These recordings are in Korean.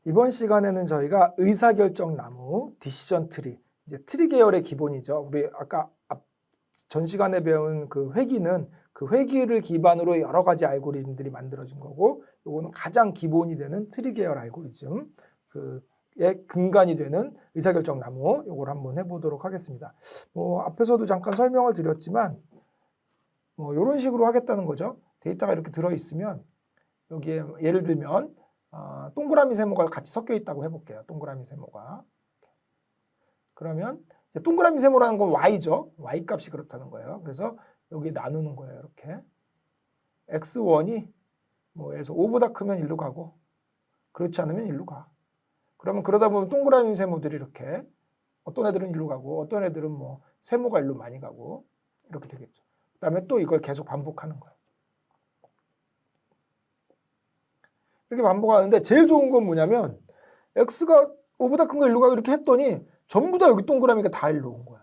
이번 시간에는 저희가 의사결정 나무, 디시전 트리, 이제 트리 계열의 기본이죠. 우리 아까 전 시간에 배운 그 회기는 그 회기를 기반으로 여러 가지 알고리즘들이 만들어진 거고, 요거는 가장 기본이 되는 트리 계열 알고리즘, 그의 근간이 되는 의사결정 나무, 요걸 한번 해보도록 하겠습니다. 앞에서도 잠깐 설명을 드렸지만, 이런 식으로 하겠다는 거죠. 데이터가 이렇게 들어있으면 여기에 예를 들면 동그라미 세모가 같이 섞여 있다고 해볼게요. 동그라미 세모가. 그러면 동그라미 세모라는 건 y죠. y 값이 그렇다는 거예요. 그래서 여기 나누는 거예요. 이렇게. x1이 에서 5보다 크면 1로 가고 그렇지 않으면 1로 가. 그러면 그러다 보면 동그라미 세모들이 이렇게 어떤 애들은 1로 가고 어떤 애들은 세모가 1로 많이 가고 이렇게 되겠죠. 그 다음에 또 이걸 계속 반복하는 거예요. 이렇게 반복하는데 제일 좋은 건 뭐냐면 x가 5보다 큰 거 1로 가고 이렇게 했더니 전부 다 여기 동그라미가 다 1로 온 거야.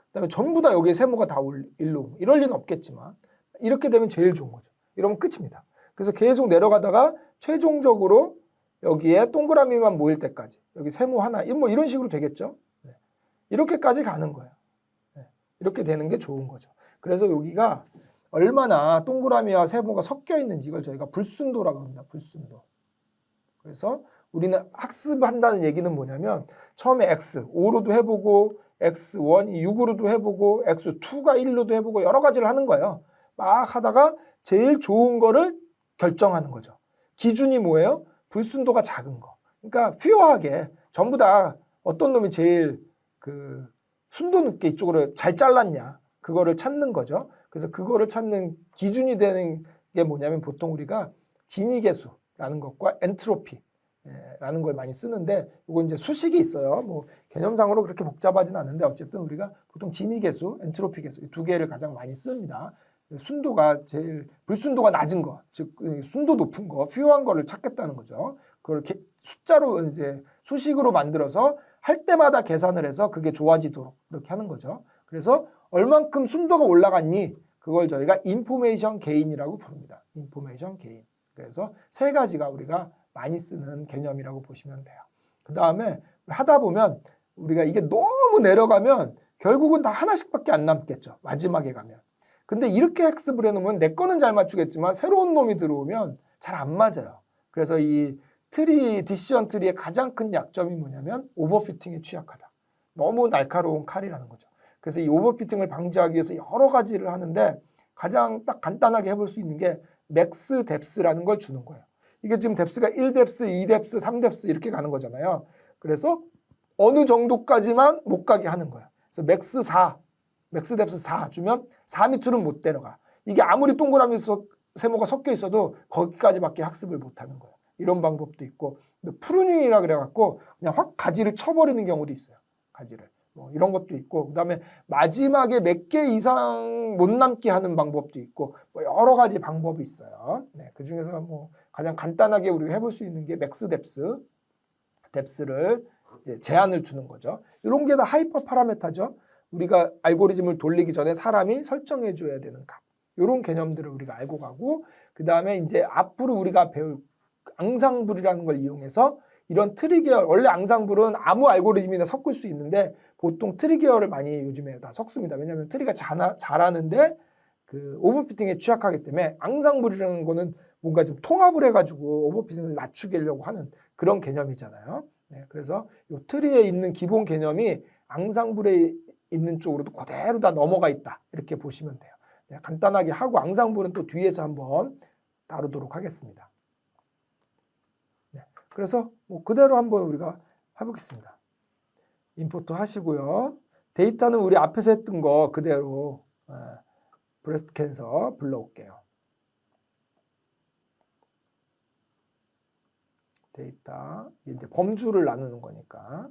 그다음에 전부 다 여기 세모가 다 1로 온 거야. 이럴 리는 없겠지만 이렇게 되면 제일 좋은 거죠. 이러면 끝입니다. 그래서 계속 내려가다가 최종적으로 여기에 동그라미만 모일 때까지 여기 세모 하나 이런 식으로 되겠죠. 네. 이렇게까지 가는 거예요. 네. 이렇게 되는 게 좋은 거죠. 그래서 여기가 얼마나 동그라미와 세모가 섞여 있는지 이걸 저희가 불순도라고 합니다. 불순도. 그래서 우리는 학습한다는 얘기는 뭐냐면 처음에 x 5로도 해보고 x1이 6으로도 해보고 x2가 1로도 해보고 여러 가지를 하는 거예요. 막 하다가 제일 좋은 거를 결정하는 거죠. 기준이 뭐예요? 불순도가 작은 거. 그러니까 퓨어하게 전부 다 어떤 놈이 제일 그 순도 높게 이쪽으로 잘 잘랐냐 그거를 찾는 거죠. 그래서 그거를 찾는 기준이 되는 게 뭐냐면 보통 우리가 진위계수라는 것과 엔트로피라는 걸 많이 쓰는데 이건 이제 수식이 있어요. 개념상으로 그렇게 복잡하진 않은데 어쨌든 우리가 보통 진위계수, 엔트로피계수 이 두 개를 가장 많이 씁니다. 순도가 제일 불순도가 낮은 거, 즉 순도 높은 거, 퓨어한 거를 찾겠다는 거죠. 그걸 숫자로 이제 수식으로 만들어서 할 때마다 계산을 해서 그게 좋아지도록 이렇게 하는 거죠. 그래서 얼만큼 순도가 올라갔니? 그걸 저희가 인포메이션 게인이라고 부릅니다. 인포메이션 게인. 그래서 세 가지가 우리가 많이 쓰는 개념이라고 보시면 돼요. 그 다음에 하다 보면 우리가 이게 너무 내려가면 결국은 다 하나씩밖에 안 남겠죠. 마지막에 가면. 근데 이렇게 학습을 해놓으면 내 거는 잘 맞추겠지만 새로운 놈이 들어오면 잘 안 맞아요. 그래서 이 디시전 트리의 가장 큰 약점이 뭐냐면 오버피팅에 취약하다. 너무 날카로운 칼이라는 거죠. 그래서 이 오버피팅을 방지하기 위해서 여러 가지를 하는데 가장 딱 간단하게 해볼 수 있는 게 맥스 뎁스라는 걸 주는 거예요. 이게 지금 뎁스가 1뎁스, 2뎁스, 3뎁스 이렇게 가는 거잖아요. 그래서 어느 정도까지만 못 가게 하는 거예요. 그래서 맥스 뎁스 4 주면 4 밑으로는 못 내려가. 이게 아무리 동그라미 세모가 섞여 있어도 거기까지밖에 학습을 못 하는 거예요. 이런 방법도 있고 프루닝이라 그래갖고 그냥 확 가지를 쳐버리는 경우도 있어요. 가지를. 이런 것도 있고 그다음에 마지막에 몇 개 이상 못 남게 하는 방법도 있고 여러 가지 방법이 있어요. 네, 그중에서 가장 간단하게 우리가 해볼 수 있는 게 맥스 뎁스를 이제 제한을 주는 거죠. 이런 게 다 하이퍼 파라메타죠. 우리가 알고리즘을 돌리기 전에 사람이 설정해 줘야 되는 값. 이런 개념들을 우리가 알고 가고 그다음에 이제 앞으로 우리가 배울 앙상블이라는 걸 이용해서 이런 트리 계열, 원래 앙상블은 아무 알고리즘이나 섞을 수 있는데 보통 트리 계열을 많이 요즘에 다 섞습니다. 왜냐하면 트리가 잘하는데 그 오버피팅에 취약하기 때문에 앙상블이라는 거는 뭔가 좀 통합을 해가지고 오버피팅을 낮추려고 하는 그런 개념이잖아요. 네, 그래서 이 트리에 있는 기본 개념이 앙상블에 있는 쪽으로도 그대로 다 넘어가 있다. 이렇게 보시면 돼요. 네, 간단하게 하고 앙상블은 또 뒤에서 한번 다루도록 하겠습니다. 그래서 그대로 한번 우리가 해보겠습니다. 임포트 하시고요. 데이터는 우리 앞에서 했던 거 그대로 브레스트 캔서 불러올게요. 데이터 이제 범주를 나누는 거니까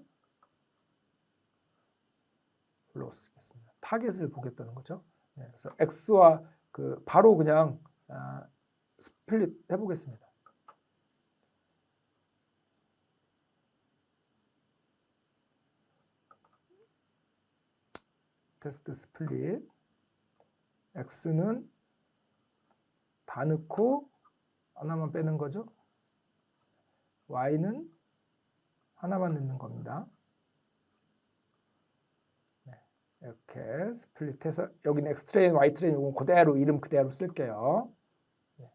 불러쓰겠습니다. 타겟을 보겠다는 거죠. 네, 그래서 X와 바로 그냥 스플릿 해보겠습니다. 테스트 스플릿 X는 다 넣고 하나만 빼는 거죠. Y는 하나만 넣는 겁니다. 네, 이렇게 스플릿해서 여기는 X트레인, Y트레인 이건 그대로 이름 그대로 쓸게요. 네,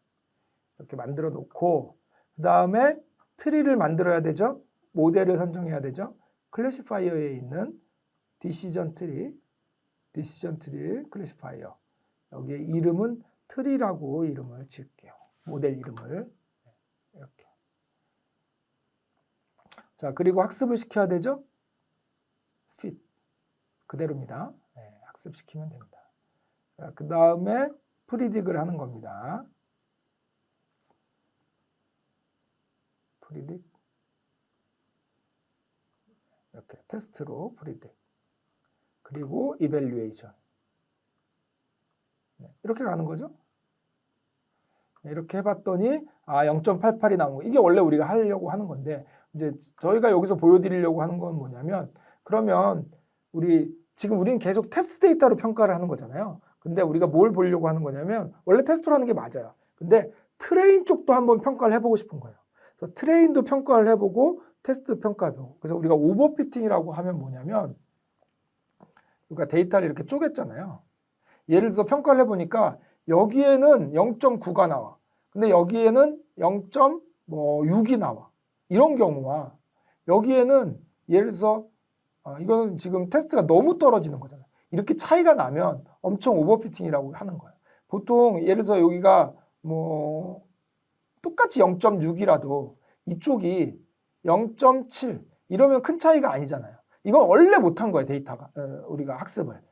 이렇게 만들어 놓고 그 다음에 트리를 만들어야 되죠. 모델을 선정해야 되죠. 클래시파이어에 있는 디시전 트리 클래시파이어. 여기에 이름은 트리라고 이름을 지을게요. 모델 이름을. 이렇게. 자, 그리고 학습을 시켜야 되죠. fit. 그대로입니다. 네, 학습시키면 됩니다. 자, 그 다음에 프리딕을 하는 겁니다. 프리딕. 이렇게 테스트로 프리딕. 그리고 이밸류에이션. 네, 이렇게 가는 거죠. 이렇게 해봤더니 0.88이 나온 거. 이게 원래 우리가 하려고 하는 건데 이제 저희가 여기서 보여드리려고 하는 건 뭐냐면 그러면 우리는 계속 테스트 데이터로 평가를 하는 거잖아요. 근데 우리가 뭘 보려고 하는 거냐면 원래 테스트로 하는 게 맞아요. 근데 트레인 쪽도 한번 평가를 해보고 싶은 거예요. 그래서 트레인도 평가를 해보고 테스트 평가해보고. 그래서 우리가 오버피팅이라고 하면 뭐냐면 우리가 데이터를 이렇게 쪼갰잖아요. 예를 들어서 평가를 해보니까 여기에는 0.9가 나와. 근데 여기에는 0.6이 나와. 이런 경우와 여기에는 예를 들어서 이거는 지금 테스트가 너무 떨어지는 거잖아요. 이렇게 차이가 나면 엄청 오버피팅이라고 하는 거예요. 보통 예를 들어서 여기가 뭐 똑같이 0.6이라도 이쪽이 0.7 이러면 큰 차이가 아니잖아요. 이건 원래 못한 거예요. 데이터가 우리가 학습을.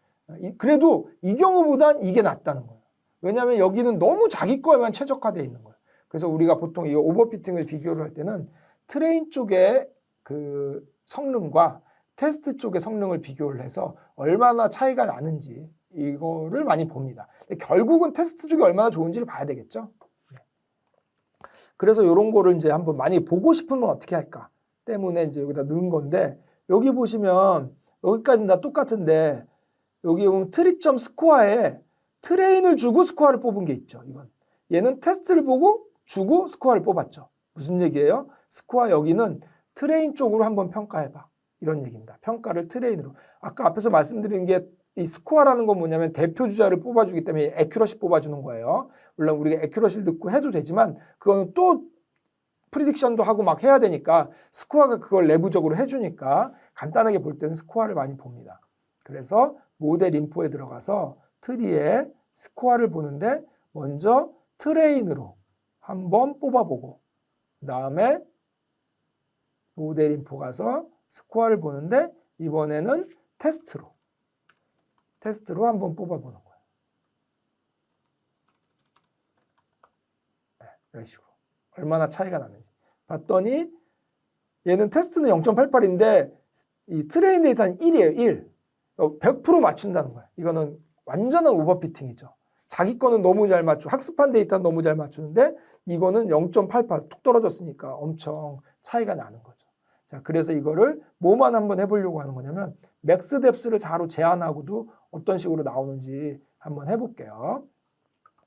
그래도 이 경우보단 이게 낫다는 거예요. 왜냐하면 여기는 너무 자기 거에만 최적화되어 있는 거예요. 그래서 우리가 보통 이 오버피팅을 비교를 할 때는 트레인 쪽의 그 성능과 테스트 쪽의 성능을 비교를 해서 얼마나 차이가 나는지 이거를 많이 봅니다. 결국은 테스트 쪽이 얼마나 좋은지를 봐야 되겠죠. 그래서 이런 거를 이제 한번 많이 보고 싶으면 어떻게 할까 때문에 이제 여기다 넣은 건데 여기 보시면 여기까지는 다 똑같은데 여기 보면 트리.점 스코어에 트레인을 주고 스코어를 뽑은 게 있죠. 이건 얘는 테스트를 보고 주고 스코어를 뽑았죠. 무슨 얘기예요? 스코어 여기는 트레인 쪽으로 한번 평가해봐. 이런 얘기입니다. 평가를 트레인으로. 아까 앞에서 말씀드린 게 이 스코어라는 건 뭐냐면 대표 주자를 뽑아주기 때문에 애큐러시 뽑아주는 거예요. 물론 우리가 애큐러시를 넣고 해도 되지만 그거는 또 프리딕션도 하고 막 해야 되니까 스코어가 그걸 내부적으로 해주니까 간단하게 볼 때는 스코어를 많이 봅니다. 그래서 모델 인포에 들어가서 트리에 스코어를 보는데 먼저 트레인으로 한번 뽑아보고 그 다음에 모델 인포 가서 스코어를 보는데 이번에는 테스트로 한번 뽑아보는 거예요. 네, 이런 식으로 얼마나 차이가 나는지 봤더니 얘는 테스트는 0.88인데 이 트레인 데이터는 1이에요. 1. 100% 맞춘다는 거예요. 이거는 완전한 오버피팅이죠. 자기 거는 너무 잘 맞추고 학습한 데이터는 너무 잘 맞추는데 이거는 0.88 툭 떨어졌으니까 엄청 차이가 나는 거죠. 자, 그래서 이거를 뭐만 한번 해보려고 하는 거냐면 맥스 뎁스를 4로 제한하고도 어떤 식으로 나오는지 한번 해볼게요.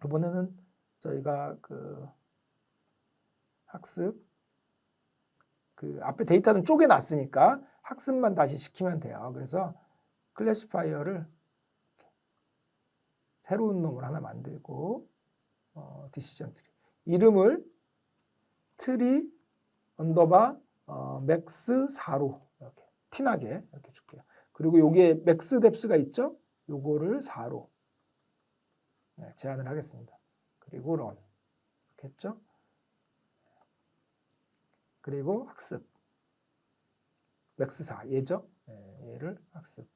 이번에는 저희가 그 학습 그 앞에 데이터는 쪼개놨으니까 학습만 다시 시키면 돼요. 그래서 클래시파이어를 새로운 놈을 하나 만들고 디시전 트리 이름을 트리 언더바 맥스 4로 이렇게 티나게 이렇게 줄게요. 그리고 여기에 맥스 뎁스가 있죠? 요거를 4로 제한을 하겠습니다. 그리고 런 이렇게 했죠? 그리고 학습 맥스 4 얘죠? 얘를 학습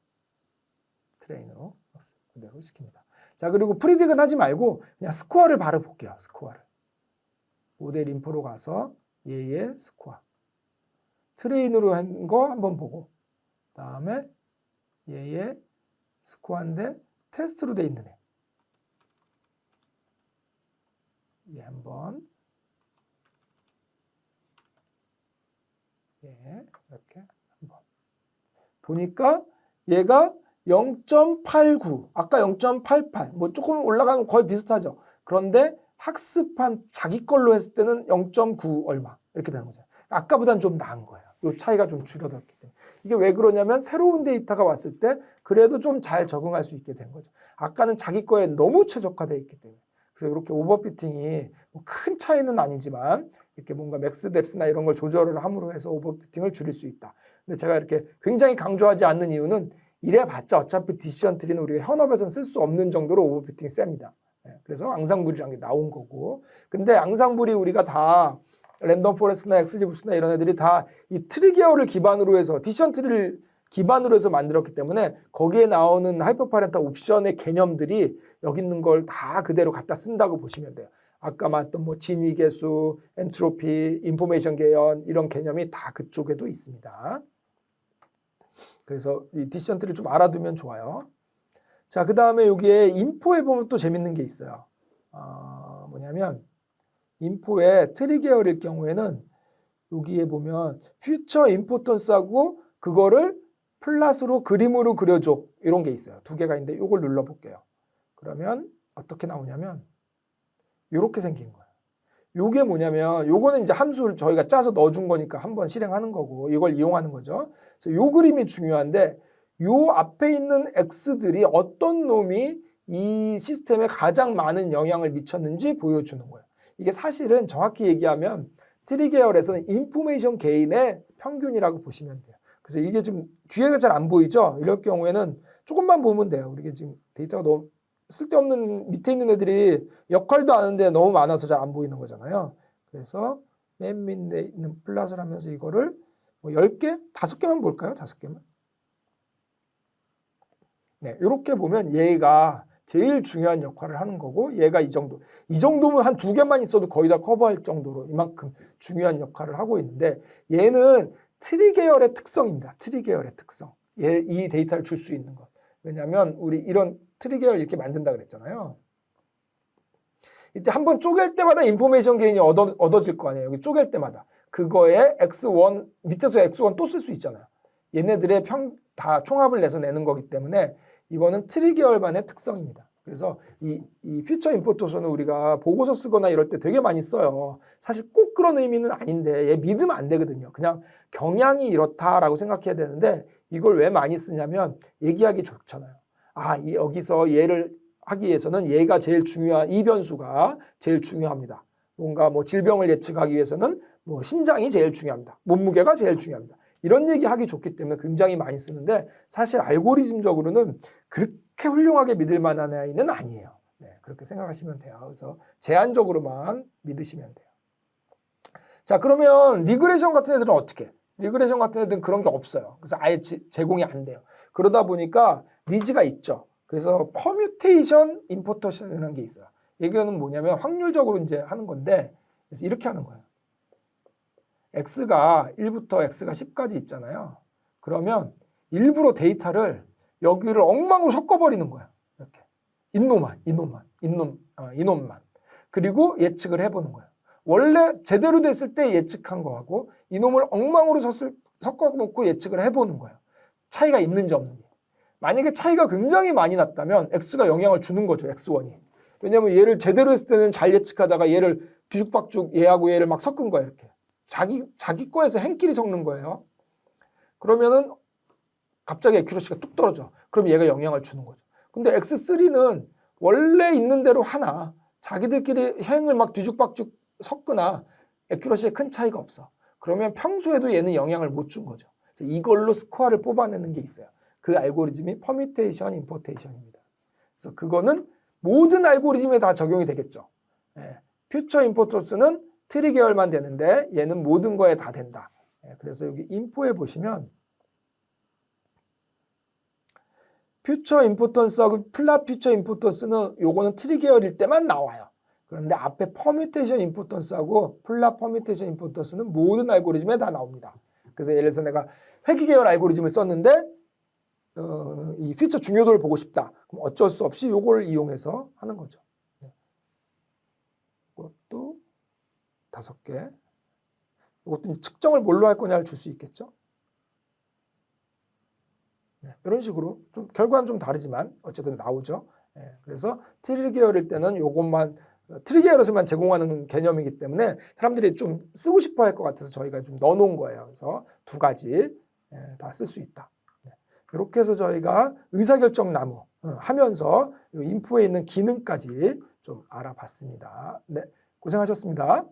트레인으로 학습 그대로 시킵니다. 자, 그리고 프리딕은 하지 말고 그냥 스코어를 바로 볼게요. 스코어를 모델 인포로 가서 얘의 스코어 트레인으로 한 거 한번 보고 다음에 얘의 스코어인데 테스트로 돼 있는 얘 한번 이렇게 한번 보니까 얘가 0.89 아까 0.88 뭐 조금 올라가면 거의 비슷하죠. 그런데 학습한 자기 걸로 했을 때는 0.9 얼마 이렇게 되는 거죠. 아까보다는 좀 나은 거예요. 요 차이가 좀 줄어들었기 때문에. 이게 왜 그러냐면 새로운 데이터가 왔을 때 그래도 좀 잘 적응할 수 있게 된 거죠. 아까는 자기 거에 너무 최적화되어 있기 때문에. 그래서 이렇게 오버피팅이 뭐큰 차이는 아니지만 이렇게 뭔가 맥스 뎁스나 이런 걸 조절을 함으로 해서 오버피팅을 줄일 수 있다. 근데 제가 이렇게 굉장히 강조하지 않는 이유는 이래봤자 어차피 디시전 트리는 우리가 현업에서는 쓸 수 없는 정도로 오버피팅이 셉니다. 그래서 앙상블이라는 게 나온 거고. 근데 앙상블이 우리가 다 랜덤 포레스트나 엑스지부스나 이런 애들이 다 이 트리 계열을 기반으로 해서 디시전 트리를 기반으로 해서 만들었기 때문에 거기에 나오는 하이퍼파렌탈 옵션의 개념들이 여기 있는 걸 다 그대로 갖다 쓴다고 보시면 돼요. 아까 말했던 뭐 진위 계수, 엔트로피, 인포메이션 계열 이런 개념이 다 그쪽에도 있습니다. 그래서 이 디시전 트리를 좀 알아두면 좋아요. 자, 그 다음에 여기에 인포에 보면 또 재밌는 게 있어요. 뭐냐면 인포의 트리 계열일 경우에는 여기에 보면 퓨처 임포턴스하고 그거를 플랫으로 그림으로 그려줘 이런 게 있어요. 두 개가 있는데 이걸 눌러볼게요. 그러면 어떻게 나오냐면 이렇게 생긴 거예요. 요게 뭐냐면 요거는 이제 함수를 저희가 짜서 넣어준 거니까 한번 실행하는 거고 이걸 이용하는 거죠. 그래서 요 그림이 중요한데 요 앞에 있는 x들이 어떤 놈이 이 시스템에 가장 많은 영향을 미쳤는지 보여주는 거예요. 이게 사실은 정확히 얘기하면 트리 계열에서는 인포메이션 게인의 평균이라고 보시면 돼요. 그래서 이게 지금 뒤에가 잘 안 보이죠? 이럴 경우에는 조금만 보면 돼요. 우리가 지금 데이터가 너무 쓸데없는 밑에 있는 애들이 역할도 아는데 너무 많아서 잘 안 보이는 거잖아요. 그래서 맨 밑에 있는 플랫을 하면서 이거를 뭐 10개? 5개만 볼까요? 5개만. 네, 이렇게 보면 얘가 제일 중요한 역할을 하는 거고 얘가 이 정도. 이 정도면 한 2개만 있어도 거의 다 커버할 정도로 이만큼 중요한 역할을 하고 있는데 얘는 트리 계열의 특성입니다. 트리 계열의 특성. 이 데이터를 줄 수 있는 것. 왜냐하면 우리 이런 트리 계열 이렇게 만든다 그랬잖아요. 이때 한번 쪼갤 때마다 인포메이션 게인이 얻어질 거 아니에요. 여기 쪼갤 때마다. 그거에 x1 밑에서 x1 또 쓸 수 있잖아요. 얘네들의 다 총합을 내서 내는 거기 때문에 이거는 트리 계열만의 특성입니다. 그래서 이 퓨처 임포터서는 우리가 보고서 쓰거나 이럴 때 되게 많이 써요. 사실 꼭 그런 의미는 아닌데 얘 믿으면 안 되거든요. 그냥 경향이 이렇다라고 생각해야 되는데 이걸 왜 많이 쓰냐면 얘기하기 좋잖아요. 여기서 얘를 하기 위해서는 얘가 제일 중요한 이 변수가 제일 중요합니다. 뭔가 뭐 질병을 예측하기 위해서는 뭐 신장이 제일 중요합니다. 몸무게가 제일 중요합니다. 이런 얘기 하기 좋기 때문에 굉장히 많이 쓰는데 사실 알고리즘적으로는 그렇게 훌륭하게 믿을 만한 아이는 아니에요. 네, 그렇게 생각하시면 돼요. 그래서 제한적으로만 믿으시면 돼요. 자, 그러면 리그레션 같은 애들은 어떻게? 리그레션 같은 애들은 그런 게 없어요. 그래서 아예 제공이 안 돼요. 그러다 보니까 니즈가 있죠. 그래서 퍼뮤테이션 임포터션이라는 게 있어요. 이거는 뭐냐면 확률적으로 이제 하는 건데 그래서 이렇게 하는 거예요. x가 1부터 x가 10까지 있잖아요. 그러면 일부러 데이터를 여기를 엉망으로 섞어버리는 거예요. 이렇게 이놈만. 그리고 예측을 해보는 거예요. 원래 제대로 됐을 때 예측한 거하고 이놈을 엉망으로 섞어놓고 예측을 해보는 거예요. 차이가 있는지 없는지. 만약에 차이가 굉장히 많이 났다면 x가 영향을 주는 거죠. x1이. 왜냐하면 얘를 제대로 했을 때는 잘 예측하다가 얘를 뒤죽박죽 얘하고 얘를 막 섞은 거예요. 이렇게. 자기 거에서 행끼리 섞는 거예요. 그러면은 갑자기 애큐러시가 뚝 떨어져. 그럼 얘가 영향을 주는 거죠. 근데 x3는 원래 있는 대로 하나 자기들끼리 행을 막 뒤죽박죽 섞거나 애큐러시에 큰 차이가 없어. 그러면 평소에도 얘는 영향을 못 준 거죠. 그래서 이걸로 스코어를 뽑아내는 게 있어요. 그 알고리즘이 퍼뮤테이션 임포테이션입니다. 그래서 그거는 모든 알고리즘에 다 적용이 되겠죠. 퓨처 임포터스는 트리 계열만 되는데 얘는 모든 거에 다 된다. 그래서 여기 인포에 보시면 퓨처 임포턴스하고 플랫 퓨처 임포턴스는 요거는 트리 계열일 때만 나와요. 그런데 앞에 퍼뮤테이션 임포턴스하고 플랫 퍼뮤테이션 임포턴스는 모든 알고리즘에 다 나옵니다. 그래서 예를 들어서 내가 회귀 계열 알고리즘을 썼는데 이 피처 중요도를 보고 싶다. 그럼 어쩔 수 없이 요걸 이용해서 하는 거죠. 이것도 5개. 이것도 측정을 뭘로 할 거냐를 줄 수 있겠죠. 이런 식으로 좀 결과는 좀 다르지만 어쨌든 나오죠. 그래서 트리 계열일 때는 요것만 트리게어로서만 제공하는 개념이기 때문에 사람들이 좀 쓰고 싶어 할 것 같아서 저희가 좀 넣어놓은 거예요. 그래서 두 가지 다 쓸 수 있다. 이렇게 해서 저희가 의사결정 나무 하면서 인포에 있는 기능까지 좀 알아봤습니다. 네, 고생하셨습니다.